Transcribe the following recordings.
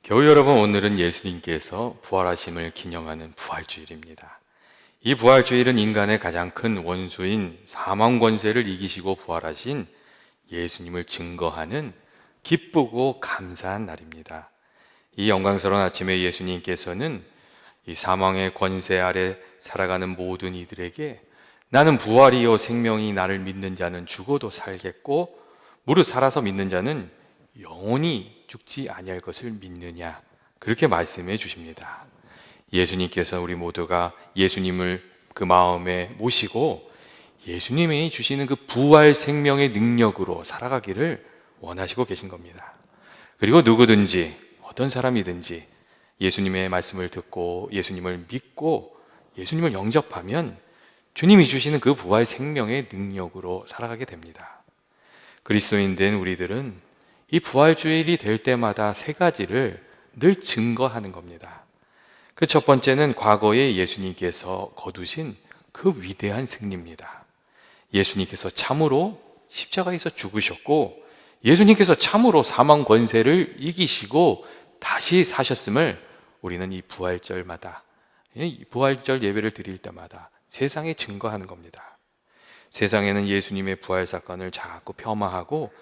교우 여러분, 오늘은 예수님께서 부활하심을 기념하는 부활주일입니다. 이 부활주일은 인간의 가장 큰 원수인 사망 권세를 이기시고 부활하신 예수님을 증거하는 기쁘고 감사한 날입니다. 이 영광스러운 아침에 예수님께서는 이 사망의 권세 아래 살아가는 모든 이들에게 나는 부활이요 생명이, 나를 믿는 자는 죽어도 살겠고 무릇 살아서 믿는 자는 영원히 죽지 아니할 것을 믿느냐, 그렇게 말씀해 주십니다. 예수님께서 우리 모두가 예수님을 그 마음에 모시고 예수님이 주시는 그 부활 생명의 능력으로 살아가기를 원하시고 계신 겁니다. 그리고 누구든지 어떤 사람이든지 예수님의 말씀을 듣고 예수님을 믿고 예수님을 영접하면 주님이 주시는 그 부활 생명의 능력으로 살아가게 됩니다. 그리스도인 된 우리들은 이 부활주일이 될 때마다 세 가지를 늘 증거하는 겁니다. 그 첫 번째는 과거에 예수님께서 거두신 그 위대한 승리입니다. 예수님께서 참으로 십자가에서 죽으셨고 예수님께서 참으로 사망 권세를 이기시고 다시 사셨음을 우리는 이 부활절마다, 이 부활절 예배를 드릴 때마다 세상에 증거하는 겁니다. 세상에는 예수님의 부활 사건을 자꾸 폄하하고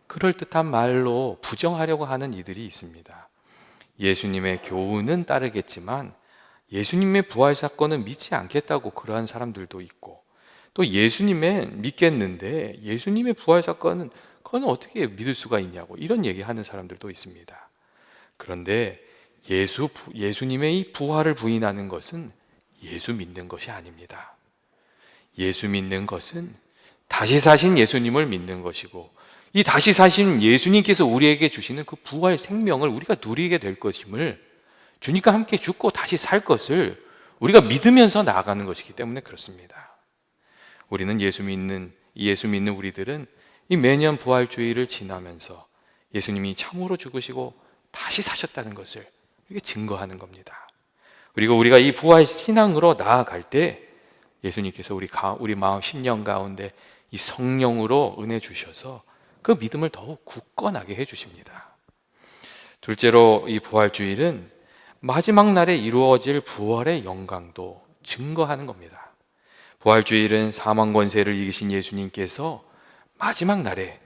그럴듯한 말로 부정하려고 하는 이들이 있습니다. 예수님의 교훈은 따르겠지만 예수님의 부활 사건은 믿지 않겠다고 그러한 사람들도 있고, 또 예수님의 믿겠는데 예수님의 부활 사건은 그건 어떻게 믿을 수가 있냐고 이런 얘기하는 사람들도 있습니다. 그런데 예수님의 이 부활을 부인하는 것은 예수 믿는 것이 아닙니다. 예수 믿는 것은 다시 사신 예수님을 믿는 것이고, 이 다시 사신 예수님께서 우리에게 주시는 그 부활 생명을 우리가 누리게 될 것임을, 주님과 함께 죽고 다시 살 것을 우리가 믿으면서 나아가는 것이기 때문에 그렇습니다. 우리는 예수 믿는 우리들은 이 매년 부활주의를 지나면서 예수님이 참으로 죽으시고 다시 사셨다는 것을 이렇게 증거하는 겁니다. 그리고 우리가 이 부활 신앙으로 나아갈 때 예수님께서 우리 마음 심령 가운데 이 성령으로 은혜 주셔서 그 믿음을 더욱 굳건하게 해주십니다. 둘째로, 이 부활주일은 마지막 날에 이루어질 부활의 영광도 증거하는 겁니다. 부활주일은 사망 권세를 이기신 예수님께서 마지막 날에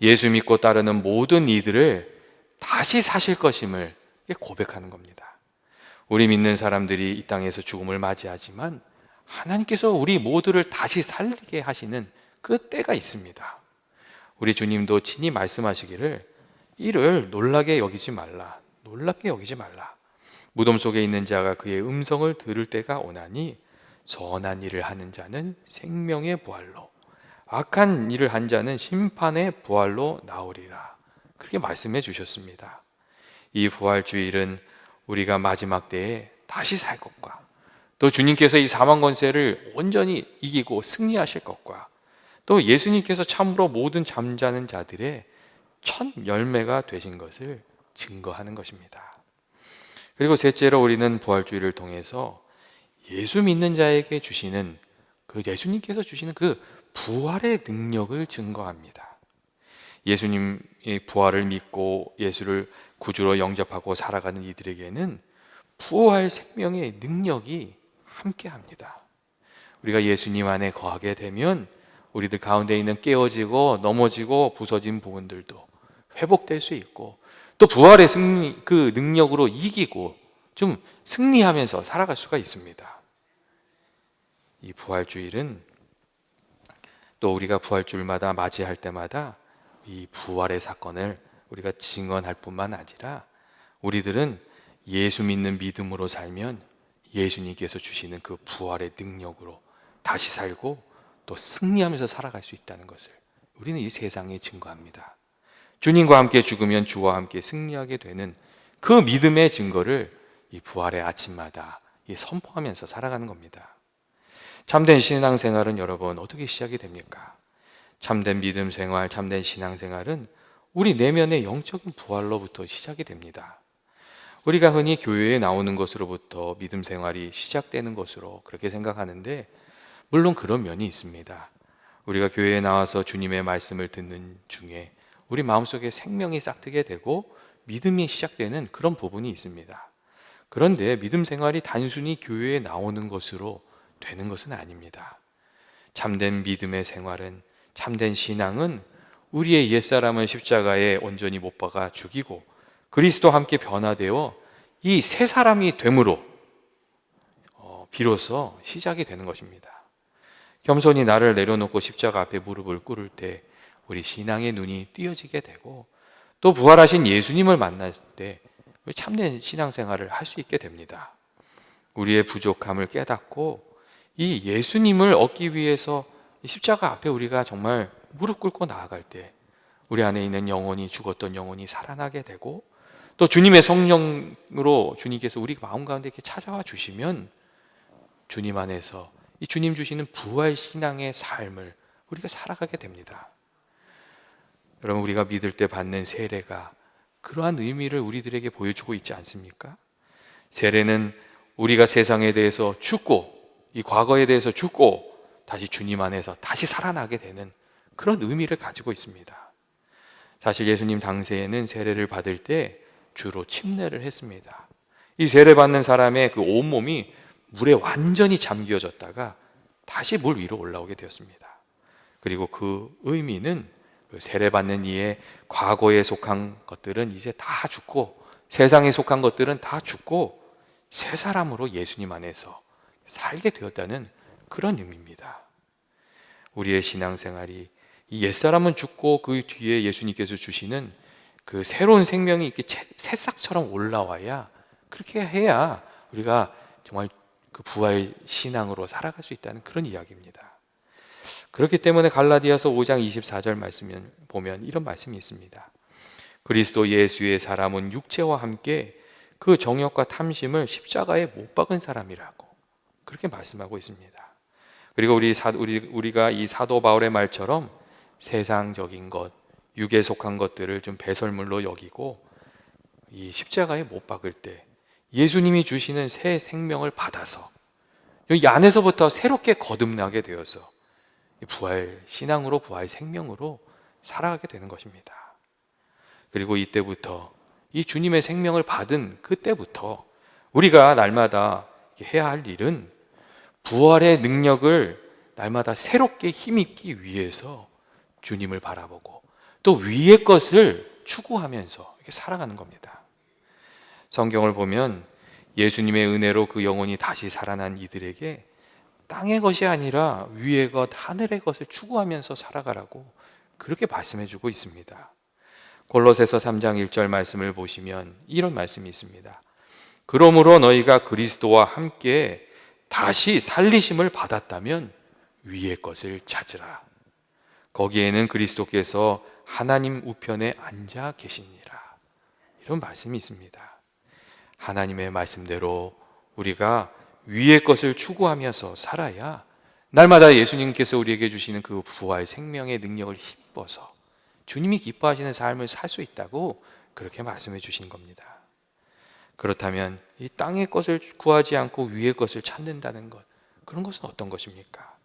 예수 믿고 따르는 모든 이들을 다시 사실 것임을 고백하는 겁니다. 우리 믿는 사람들이 이 땅에서 죽음을 맞이하지만 하나님께서 우리 모두를 다시 살리게 하시는 그 때가 있습니다. 우리 주님도 친히 말씀하시기를 이를 놀랍게 여기지 말라. 무덤 속에 있는 자가 그의 음성을 들을 때가 오나니 선한 일을 하는 자는 생명의 부활로, 악한 일을 한 자는 심판의 부활로 나오리라. 그렇게 말씀해 주셨습니다. 이 부활주일은 우리가 마지막 때에 다시 살 것과, 또 주님께서 이 사망 권세를 온전히 이기고 승리하실 것과, 또 예수님께서 참으로 모든 잠자는 자들의 첫 열매가 되신 것을 증거하는 것입니다. 그리고 셋째로, 우리는 부활주의를 통해서 예수 믿는 자에게 주시는 예수님께서 주시는 그 부활의 능력을 증거합니다. 예수님의 부활을 믿고 예수를 구주로 영접하고 살아가는 이들에게는 부활 생명의 능력이 함께합니다. 우리가 예수님 안에 거하게 되면 우리들 가운데 있는 깨어지고 넘어지고 부서진 부분들도 회복될 수 있고, 또 부활의 그 능력으로 이기고 좀 승리하면서 살아갈 수가 있습니다. 이 부활주일은 또 우리가 부활주일마다 맞이할 때마다 이 부활의 사건을 우리가 증언할 뿐만 아니라 우리들은 예수 믿는 믿음으로 살면 예수님께서 주시는 그 부활의 능력으로 다시 살고 또 승리하면서 살아갈 수 있다는 것을 우리는 이 세상에 증거합니다. 주님과 함께 죽으면 주와 함께 승리하게 되는 그 믿음의 증거를 이 부활의 아침마다 선포하면서 살아가는 겁니다. 참된 신앙생활은 여러분 어떻게 시작이 됩니까? 참된 믿음 생활, 참된 신앙생활은 우리 내면의 영적인 부활로부터 시작이 됩니다. 우리가 흔히 교회에 나오는 것으로부터 믿음 생활이 시작되는 것으로 그렇게 생각하는데, 물론 그런 면이 있습니다. 우리가 교회에 나와서 주님의 말씀을 듣는 중에 우리 마음속에 생명이 싹트게 되고 믿음이 시작되는 그런 부분이 있습니다. 그런데 믿음 생활이 단순히 교회에 나오는 것으로 되는 것은 아닙니다. 참된 믿음의 생활은, 참된 신앙은 우리의 옛사람을 십자가에 온전히 못 박아 죽이고 그리스도와 함께 변화되어 이 새 사람이 됨으로 비로소 시작이 되는 것입니다. 겸손히 나를 내려놓고 십자가 앞에 무릎을 꿇을 때 우리 신앙의 눈이 띄어지게 되고, 또 부활하신 예수님을 만날 때 참된 신앙생활을 할 수 있게 됩니다. 우리의 부족함을 깨닫고 이 예수님을 얻기 위해서 십자가 앞에 우리가 정말 무릎 꿇고 나아갈 때 우리 안에 있는 영혼이, 죽었던 영혼이 살아나게 되고, 또 주님의 성령으로 주님께서 우리 마음 가운데 이렇게 찾아와 주시면 주님 안에서 이 주님 주시는 부활 신앙의 삶을 우리가 살아가게 됩니다. 여러분, 우리가 믿을 때 받는 세례가 그러한 의미를 우리들에게 보여주고 있지 않습니까? 세례는 우리가 세상에 대해서 죽고, 이 과거에 대해서 죽고 다시 주님 안에서 다시 살아나게 되는 그런 의미를 가지고 있습니다. 사실 예수님 당시에는 세례를 받을 때 주로 침례를 했습니다. 이 세례 받는 사람의 그 온몸이 물에 완전히 잠겨졌다가 다시 물 위로 올라오게 되었습니다. 그리고 그 의미는 그 세례받는 이의 과거에 속한 것들은 이제 다 죽고, 세상에 속한 것들은 다 죽고 새 사람으로 예수님 안에서 살게 되었다는 그런 의미입니다. 우리의 신앙생활이 이 옛사람은 죽고 그 뒤에 예수님께서 주시는 그 새로운 생명이 이렇게 새싹처럼 올라와야, 그렇게 해야 우리가 정말 그 부활 신앙으로 살아갈 수 있다는 그런 이야기입니다. 그렇기 때문에 갈라디아서 5장 24절 말씀을 보면 이런 말씀이 있습니다. 그리스도 예수의 사람은 육체와 함께 그 정욕과 탐심을 십자가에 못 박은 사람이라고 그렇게 말씀하고 있습니다. 그리고 우리가 이 사도 바울의 말처럼 세상적인 것, 육에 속한 것들을 좀 배설물로 여기고 이 십자가에 못 박을 때 예수님이 주시는 새 생명을 받아서 여기 안에서부터 새롭게 거듭나게 되어서 부활 신앙으로, 부활 생명으로 살아가게 되는 것입니다. 그리고 이때부터, 이 주님의 생명을 받은 그때부터 우리가 날마다 해야 할 일은 부활의 능력을 날마다 새롭게 힘입기 위해서 주님을 바라보고 또 위의 것을 추구하면서 이렇게 살아가는 겁니다. 성경을 보면 예수님의 은혜로 그 영혼이 다시 살아난 이들에게 땅의 것이 아니라 위의 것, 하늘의 것을 추구하면서 살아가라고 그렇게 말씀해 주고 있습니다. 골로새서 3장 1절 말씀을 보시면 이런 말씀이 있습니다. 그러므로 너희가 그리스도와 함께 다시 살리심을 받았다면 위의 것을 찾으라. 거기에는 그리스도께서 하나님 우편에 앉아 계시니라. 이런 말씀이 있습니다. 하나님의 말씀대로 우리가 위의 것을 추구하면서 살아야 날마다 예수님께서 우리에게 주시는 그 부활 생명의 능력을 힘입어서 주님이 기뻐하시는 삶을 살 수 있다고 그렇게 말씀해 주신 겁니다. 그렇다면 이 땅의 것을 구하지 않고 위의 것을 찾는다는 것, 그런 것은 어떤 것입니까?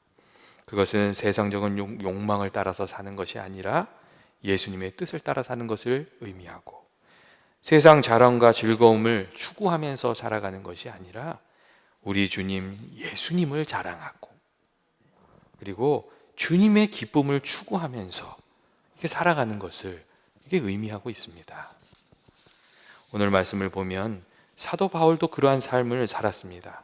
그것은 세상적인 욕망을 따라서 사는 것이 아니라 예수님의 뜻을 따라 사는 것을 의미하고, 세상 자랑과 즐거움을 추구하면서 살아가는 것이 아니라 우리 주님 예수님을 자랑하고, 그리고 주님의 기쁨을 추구하면서 이렇게 살아가는 것을 이게 의미하고 있습니다. 오늘 말씀을 보면 사도 바울도 그러한 삶을 살았습니다.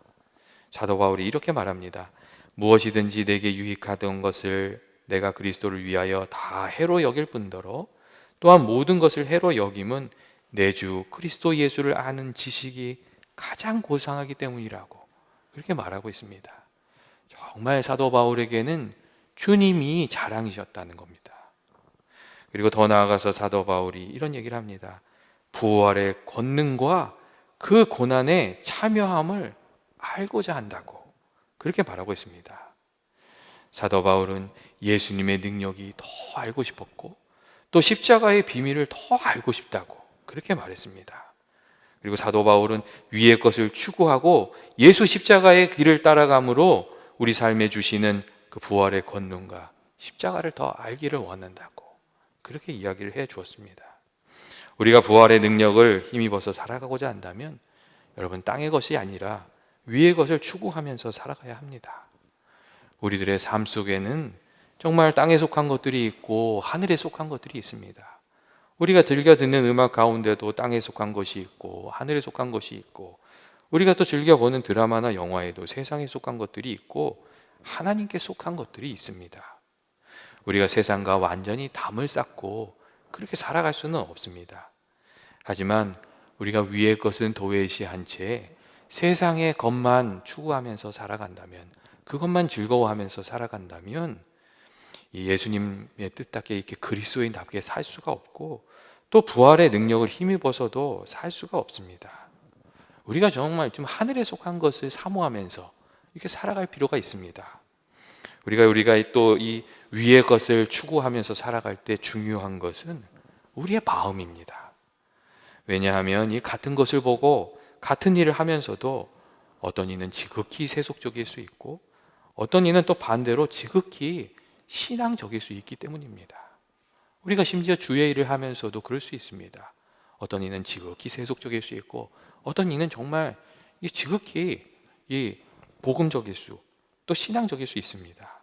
사도 바울이 이렇게 말합니다. 무엇이든지 내게 유익하던 것을 내가 그리스도를 위하여 다 해로 여길 뿐더러 또한 모든 것을 해로 여김은 내 주 그리스도 예수를 아는 지식이 가장 고상하기 때문이라고 그렇게 말하고 있습니다. 정말 사도 바울에게는 주님이 자랑이셨다는 겁니다. 그리고 더 나아가서 사도 바울이 이런 얘기를 합니다. 부활의 권능과 그 고난에 참여함을 알고자 한다고 그렇게 말하고 있습니다. 사도 바울은 예수님의 능력이 더 알고 싶었고 또 십자가의 비밀을 더 알고 싶다고 그렇게 말했습니다. 그리고 사도 바울은 위의 것을 추구하고 예수 십자가의 길을 따라감으로 우리 삶에 주시는 그 부활의 권능과 십자가를 더 알기를 원한다고 그렇게 이야기를 해 주었습니다. 우리가 부활의 능력을 힘입어서 살아가고자 한다면 여러분, 땅의 것이 아니라 위의 것을 추구하면서 살아가야 합니다. 우리들의 삶 속에는 정말 땅에 속한 것들이 있고 하늘에 속한 것들이 있습니다. 우리가 즐겨 듣는 음악 가운데도 땅에 속한 것이 있고 하늘에 속한 것이 있고, 우리가 또 즐겨 보는 드라마나 영화에도 세상에 속한 것들이 있고 하나님께 속한 것들이 있습니다. 우리가 세상과 완전히 담을 쌓고 그렇게 살아갈 수는 없습니다. 하지만 우리가 위의 것은 도외시한 채 세상의 것만 추구하면서 살아간다면, 그것만 즐거워하면서 살아간다면 이 예수님의 뜻답게 이렇게 그리스도인답게 살 수가 없고, 또 부활의 능력을 힘입어서도 살 수가 없습니다. 우리가 정말 좀 하늘에 속한 것을 사모하면서 이렇게 살아갈 필요가 있습니다. 우리가 또 이 위의 것을 추구하면서 살아갈 때 중요한 것은 우리의 마음입니다. 왜냐하면 이 같은 것을 보고 같은 일을 하면서도 어떤 이는 지극히 세속적일 수 있고 어떤 이는 또 반대로 지극히 신앙적일 수 있기 때문입니다. 우리가 심지어 주의 일을 하면서도 그럴 수 있습니다. 어떤 이는 지극히 세속적일 수 있고 어떤 이는 정말 지극히 복음적일 수, 또 신앙적일 수 있습니다.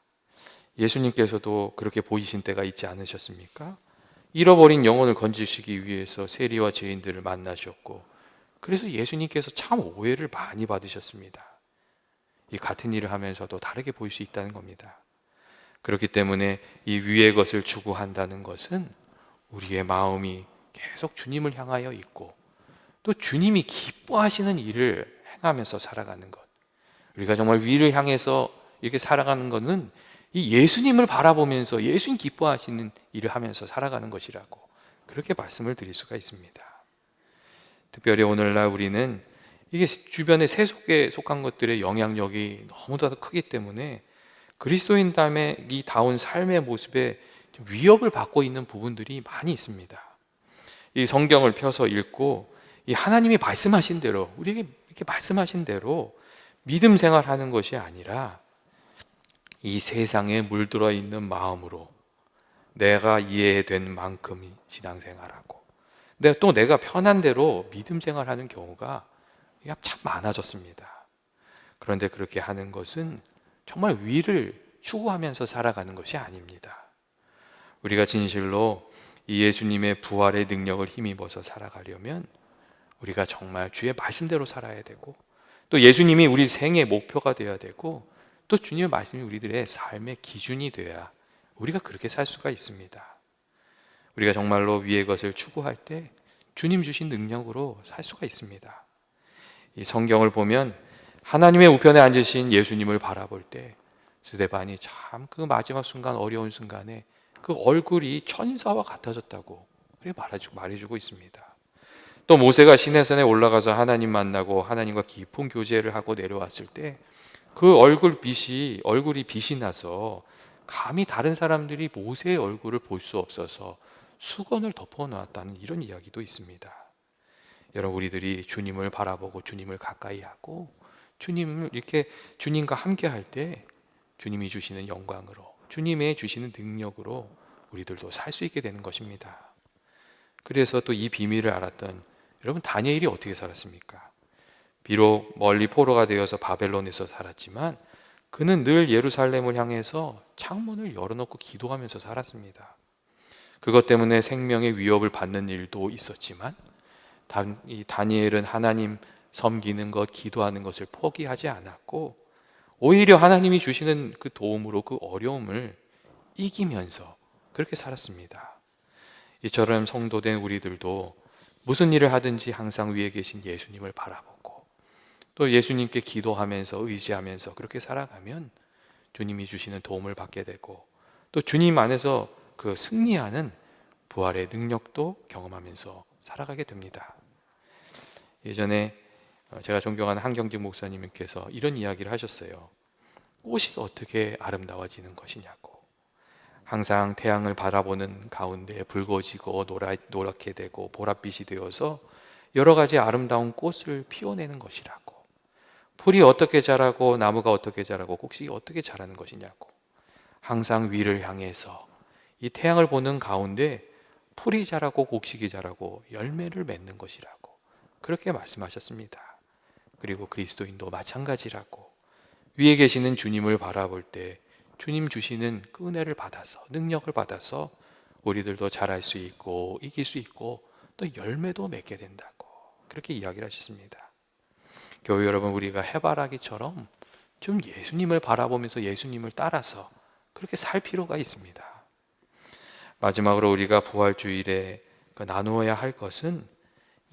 예수님께서도 그렇게 보이신 때가 있지 않으셨습니까? 잃어버린 영혼을 건지시기 위해서 세리와 죄인들을 만나셨고, 그래서 예수님께서 참 오해를 많이 받으셨습니다. 이 같은 일을 하면서도 다르게 보일 수 있다는 겁니다. 그렇기 때문에 이 위의 것을 추구한다는 것은 우리의 마음이 계속 주님을 향하여 있고 또 주님이 기뻐하시는 일을 행하면서 살아가는 것, 우리가 정말 위를 향해서 이렇게 살아가는 것은 이 예수님을 바라보면서 예수님 기뻐하시는 일을 하면서 살아가는 것이라고 그렇게 말씀을 드릴 수가 있습니다. 특별히 오늘날 우리는 이게 주변의 세속에 속한 것들의 영향력이 너무나도 크기 때문에 그리스도인담의 이 다운 삶의 모습에 위협을 받고 있는 부분들이 많이 있습니다. 이 성경을 펴서 읽고 이 하나님이 말씀하신 대로, 우리에게 이렇게 말씀하신 대로 믿음 생활하는 것이 아니라 이 세상에 물들어 있는 마음으로 내가 이해된 만큼 신앙생활하고 또 내가 편한 대로 믿음 생활하는 경우가 참 많아졌습니다. 그런데 그렇게 하는 것은 정말 위를 추구하면서 살아가는 것이 아닙니다. 우리가 진실로 이 예수님의 부활의 능력을 힘입어서 살아가려면 우리가 정말 주의 말씀대로 살아야 되고, 또 예수님이 우리 생의 목표가 되어야 되고, 또 주님의 말씀이 우리들의 삶의 기준이 되어야 우리가 그렇게 살 수가 있습니다. 우리가 정말로 위의 것을 추구할 때 주님 주신 능력으로 살 수가 있습니다. 이 성경을 보면 하나님의 우편에 앉으신 예수님을 바라볼 때 스데반이 참 그 마지막 순간, 어려운 순간에 그 얼굴이 천사와 같아졌다고 말해주고 있습니다. 또 모세가 시내산에 올라가서 하나님 만나고 하나님과 깊은 교제를 하고 내려왔을 때 그 얼굴이 빛이 나서 감히 다른 사람들이 모세의 얼굴을 볼 수 없어서 수건을 덮어놓았다는 이런 이야기도 있습니다. 여러분, 우리들이 주님을 바라보고 주님을 가까이 하고 주님을 이렇게 주님과 함께 할 때 주님이 주시는 영광으로, 주님의 주시는 능력으로 우리들도 살 수 있게 되는 것입니다. 그래서 또 이 비밀을 알았던 여러분, 다니엘이 어떻게 살았습니까? 비록 멀리 포로가 되어서 바벨론에서 살았지만 그는 늘 예루살렘을 향해서 창문을 열어놓고 기도하면서 살았습니다. 그것 때문에 생명의 위협을 받는 일도 있었지만 이 다니엘은 하나님 섬기는 것, 기도하는 것을 포기하지 않았고 오히려 하나님이 주시는 그 도움으로 그 어려움을 이기면서 그렇게 살았습니다. 이처럼 성도된 우리들도 무슨 일을 하든지 항상 위에 계신 예수님을 바라보고 또 예수님께 기도하면서 의지하면서 그렇게 살아가면 주님이 주시는 도움을 받게 되고 또 주님 안에서 그 승리하는 부활의 능력도 경험하면서 살아가게 됩니다. 예전에 제가 존경하는 한경직 목사님께서 이런 이야기를 하셨어요. 꽃이 어떻게 아름다워지는 것이냐고. 항상 태양을 바라보는 가운데 붉어지고 노랗게 되고 보랏빛이 되어서 여러 가지 아름다운 꽃을 피워내는 것이라고. 풀이 어떻게 자라고 나무가 어떻게 자라고 곡식이 어떻게 자라는 것이냐고. 항상 위를 향해서 이 태양을 보는 가운데 풀이 자라고 곡식이 자라고 열매를 맺는 것이라고 그렇게 말씀하셨습니다. 그리고 그리스도인도 마찬가지라고, 위에 계시는 주님을 바라볼 때 주님 주시는 그 은혜를 받아서, 능력을 받아서 우리들도 잘할 수 있고 이길 수 있고 또 열매도 맺게 된다고 그렇게 이야기를 하셨습니다. 교회 여러분, 우리가 해바라기처럼 좀 예수님을 바라보면서 예수님을 따라서 그렇게 살 필요가 있습니다. 마지막으로 우리가 부활주일에 나누어야 할 것은,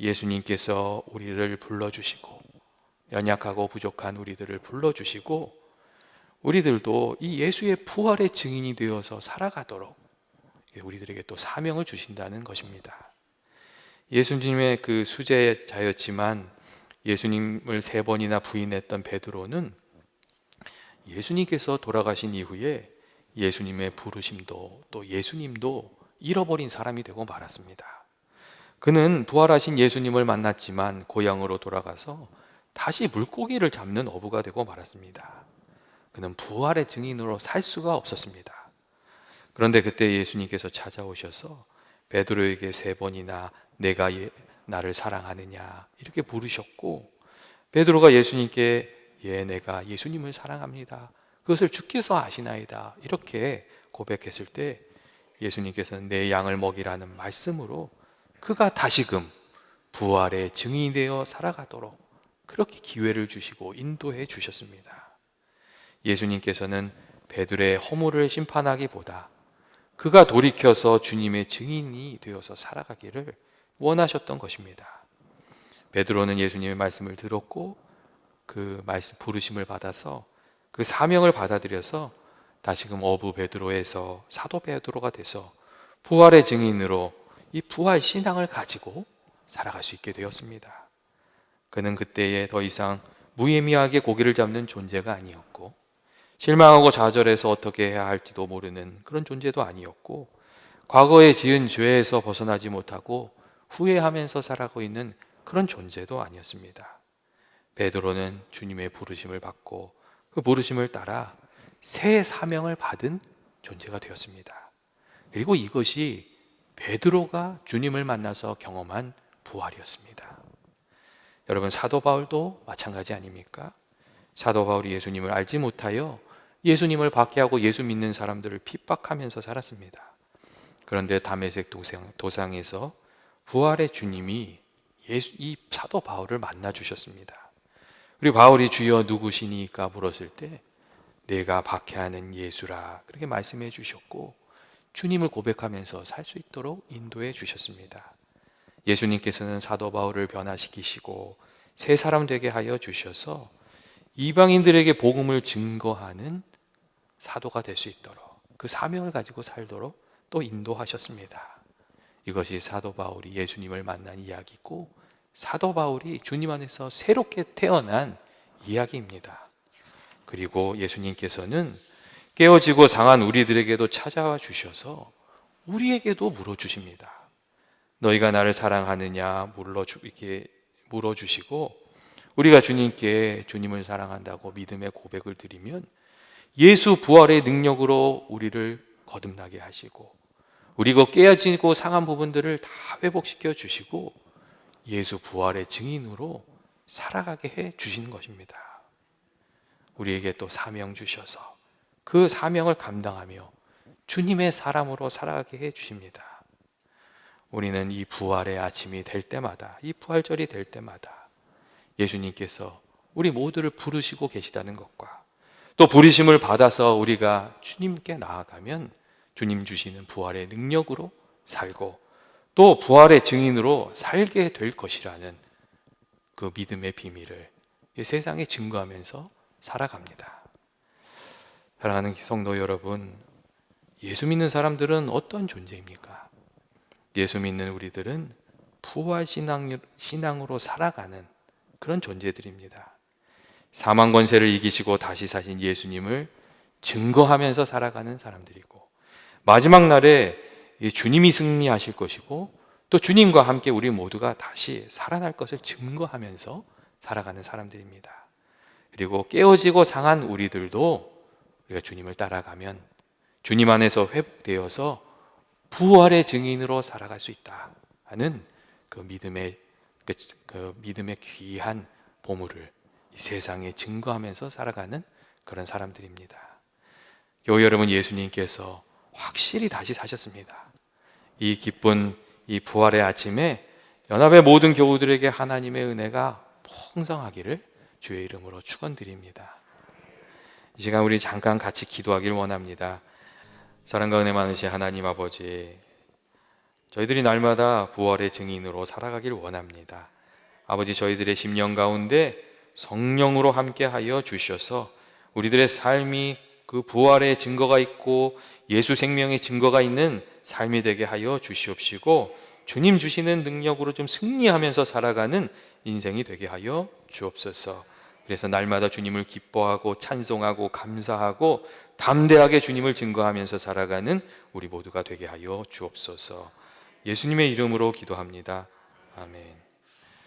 예수님께서 우리를 불러주시고 연약하고 부족한 우리들을 불러주시고 우리들도 이 예수의 부활의 증인이 되어서 살아가도록 우리들에게 또 사명을 주신다는 것입니다. 예수님의 그 수제자였지만 예수님을 3번이나 부인했던 베드로는 예수님께서 돌아가신 이후에 예수님의 부르심도 또 예수님도 잃어버린 사람이 되고 말았습니다. 그는 부활하신 예수님을 만났지만 고향으로 돌아가서 다시 물고기를 잡는 어부가 되고 말았습니다. 그는 부활의 증인으로 살 수가 없었습니다. 그런데 그때 예수님께서 찾아오셔서 베드로에게 3번이나 내가 나를 사랑하느냐 이렇게 물으셨고, 베드로가 예수님께 내가 예수님을 사랑합니다, 그것을 주께서 아시나이다 이렇게 고백했을 때 예수님께서는 내 양을 먹이라는 말씀으로 그가 다시금 부활의 증인이 되어 살아가도록 그렇게 기회를 주시고 인도해 주셨습니다. 예수님께서는 베드로의 허물을 심판하기보다 그가 돌이켜서 주님의 증인이 되어서 살아가기를 원하셨던 것입니다. 베드로는 예수님의 말씀을 들었고 그 말씀 부르심을 받아서 그 사명을 받아들여서 다시금 어부 베드로에서 사도 베드로가 돼서 부활의 증인으로 이 부활 신앙을 가지고 살아갈 수 있게 되었습니다. 그는 그때에 더 이상 무의미하게 고기를 잡는 존재가 아니었고, 실망하고 좌절해서 어떻게 해야 할지도 모르는 그런 존재도 아니었고, 과거에 지은 죄에서 벗어나지 못하고 후회하면서 살아가고 있는 그런 존재도 아니었습니다. 베드로는 주님의 부르심을 받고 그 부르심을 따라 새 사명을 받은 존재가 되었습니다. 그리고 이것이 베드로가 주님을 만나서 경험한 부활이었습니다. 여러분, 사도 바울도 마찬가지 아닙니까? 사도 바울이 예수님을 알지 못하여 예수님을 박해하고 예수 믿는 사람들을 핍박하면서 살았습니다. 그런데 다메섹 도상에서 부활의 주님이 이 사도 바울을 만나 주셨습니다. 그리고 바울이 주여 누구시니까 물었을 때 내가 박해하는 예수라 그렇게 말씀해 주셨고, 주님을 고백하면서 살 수 있도록 인도해 주셨습니다. 예수님께서는 사도 바울을 변화시키시고 새 사람 되게 하여 주셔서 이방인들에게 복음을 증거하는 사도가 될 수 있도록 그 사명을 가지고 살도록 또 인도하셨습니다. 이것이 사도 바울이 예수님을 만난 이야기고 사도 바울이 주님 안에서 새롭게 태어난 이야기입니다. 그리고 예수님께서는 깨어지고 상한 우리들에게도 찾아와 주셔서 우리에게도 물어주십니다. 너희가 나를 사랑하느냐 이렇게 물어주시고, 우리가 주님께 주님을 사랑한다고 믿음의 고백을 드리면 예수 부활의 능력으로 우리를 거듭나게 하시고, 우리가 깨어지고 상한 부분들을 다 회복시켜 주시고 예수 부활의 증인으로 살아가게 해 주시는 것입니다. 우리에게 또 사명 주셔서 그 사명을 감당하며 주님의 사람으로 살아가게 해 주십니다. 우리는 이 부활의 아침이 될 때마다, 이 부활절이 될 때마다 예수님께서 우리 모두를 부르시고 계시다는 것과 또 부르심을 받아서 우리가 주님께 나아가면 주님 주시는 부활의 능력으로 살고 또 부활의 증인으로 살게 될 것이라는 그 믿음의 비밀을 이 세상에 증거하면서 살아갑니다. 사랑하는 성도 여러분, 예수 믿는 사람들은 어떤 존재입니까? 예수 믿는 우리들은 부활 신앙으로 살아가는 그런 존재들입니다. 사망 권세를 이기시고 다시 사신 예수님을 증거하면서 살아가는 사람들이고, 마지막 날에 주님이 승리하실 것이고 또 주님과 함께 우리 모두가 다시 살아날 것을 증거하면서 살아가는 사람들입니다. 그리고 깨어지고 상한 우리들도 우리가 주님을 따라가면 주님 안에서 회복되어서 부활의 증인으로 살아갈 수 있다 하는 그 믿음의 귀한 보물을 이 세상에 증거하면서 살아가는 그런 사람들입니다. 교회 여러분, 예수님께서 확실히 다시 사셨습니다. 이 기쁜 이 부활의 아침에 연합의 모든 교우들에게 하나님의 은혜가 풍성하기를 주의 이름으로 축원드립니다. 이 시간 우리 잠깐 같이 기도하길 원합니다. 사랑과 은혜 많으신 하나님 아버지, 저희들이 날마다 부활의 증인으로 살아가길 원합니다. 아버지, 저희들의 심령 가운데 성령으로 함께하여 주셔서 우리들의 삶이 그 부활의 증거가 있고 예수 생명의 증거가 있는 삶이 되게 하여 주시옵시고, 주님 주시는 능력으로 좀 승리하면서 살아가는 인생이 되게 하여 주옵소서. 그래서 날마다 주님을 기뻐하고 찬송하고 감사하고 담대하게 주님을 증거하면서 살아가는 우리 모두가 되게 하여 주옵소서. 예수님의 이름으로 기도합니다. 아멘.